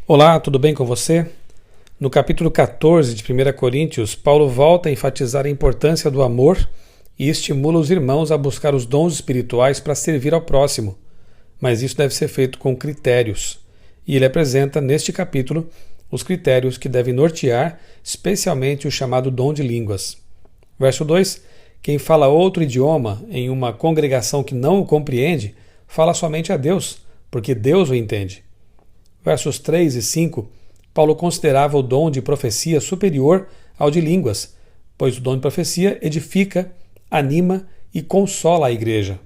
Olá, tudo bem com você? No capítulo 14 de 1 Coríntios, Paulo volta a enfatizar a importância do amor e estimula os irmãos a buscar os dons espirituais para servir ao próximo, mas isso deve ser feito com critérios. E ele apresenta, neste capítulo, os critérios que devem nortear, especialmente o chamado dom de línguas. Verso 2: quem fala outro idioma em uma congregação que não o compreende, fala somente a Deus, porque Deus o entende. Versos 3 e 5, Paulo considerava o dom de profecia superior ao de línguas, pois o dom de profecia edifica, anima e consola a igreja.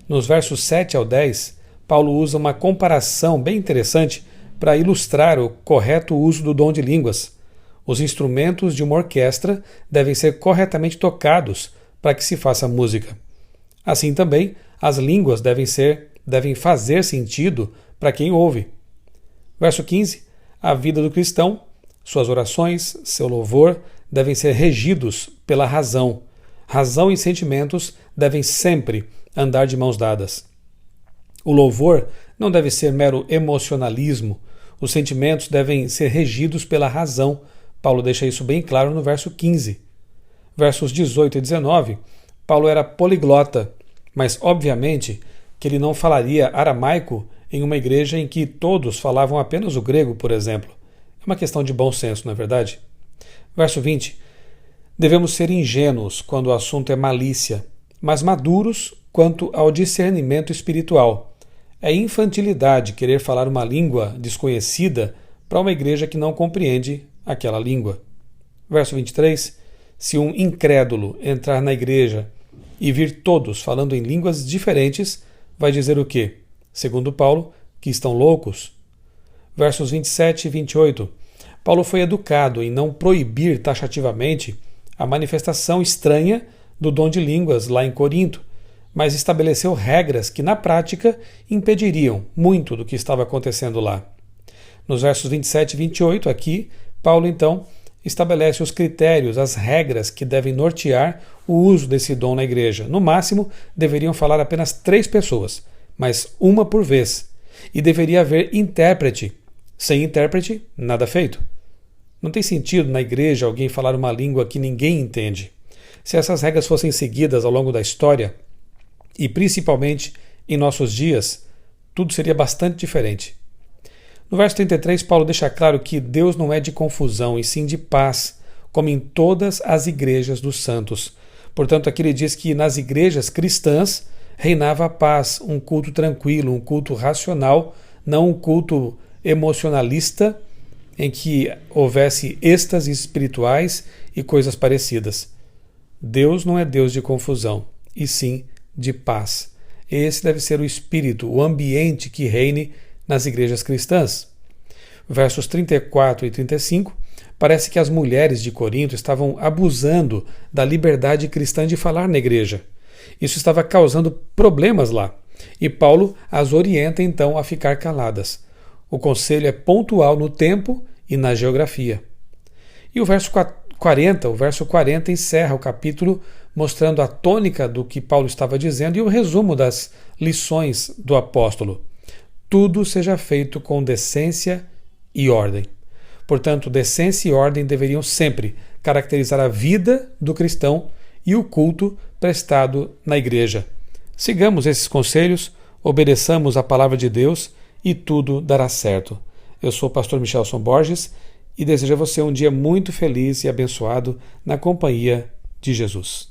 Nos versos 7 ao 10, Paulo usa uma comparação bem interessante para ilustrar o correto uso do dom de línguas. Os instrumentos de uma orquestra devem ser corretamente tocados para que se faça música. Assim também, as línguas devem fazer sentido para quem ouve. Verso 15. A vida do cristão, suas orações, seu louvor devem ser regidos pela razão. Razão e sentimentos devem sempre andar de mãos dadas. O louvor não deve ser mero emocionalismo. Os sentimentos devem ser regidos pela razão. Paulo deixa isso bem claro no verso 15. Versos 18 e 19, Paulo era poliglota, mas obviamente que ele não falaria aramaico em uma igreja em que todos falavam apenas o grego, por exemplo. É uma questão de bom senso, não é verdade? Verso 20. Devemos ser ingênuos quando o assunto é malícia, mas maduros quanto ao discernimento espiritual. É infantilidade querer falar uma língua desconhecida para uma igreja que não compreende aquela língua. Verso 23. Se um incrédulo entrar na igreja e vir todos falando em línguas diferentes, vai dizer o quê? Segundo Paulo, que estão loucos. Versos 27 e 28. Paulo foi educado em não proibir taxativamente a manifestação estranha do dom de línguas lá em Corinto, mas estabeleceu regras que, na prática, impediriam muito do que estava acontecendo lá. Nos versos 27 e 28, aqui, Paulo, então, estabelece os critérios, as regras que devem nortear o uso desse dom na igreja. No máximo, deveriam falar apenas 3 pessoas, mas uma por vez, e deveria haver intérprete. Sem intérprete, nada feito. Não tem sentido na igreja alguém falar uma língua que ninguém entende. Se essas regras fossem seguidas ao longo da história, e principalmente em nossos dias, tudo seria bastante diferente. No verso 33, Paulo deixa claro que Deus não é de confusão, e sim de paz, como em todas as igrejas dos santos. Portanto, aqui ele diz que nas igrejas cristãs reinava a paz, um culto tranquilo, um culto racional, não um culto emocionalista em que houvesse êxtases espirituais e coisas parecidas. Deus não é Deus de confusão, e sim de paz. Esse deve ser o espírito, o ambiente que reine nas igrejas cristãs. Versos 34 e 35, parece que as mulheres de Corinto estavam abusando da liberdade cristã de falar na igreja. Isso estava causando problemas lá, e Paulo as orienta então a ficar caladas. O conselho é pontual no tempo e na geografia. E o verso 40 encerra o capítulo mostrando a tônica do que Paulo estava dizendo e o resumo das lições do apóstolo. Tudo seja feito com decência e ordem. Portanto, decência e ordem deveriam sempre caracterizar a vida do cristão e o culto prestado na igreja. Sigamos esses conselhos, obedeçamos a palavra de Deus e tudo dará certo. Eu sou o pastor Michelson Borges e desejo a você um dia muito feliz e abençoado na companhia de Jesus.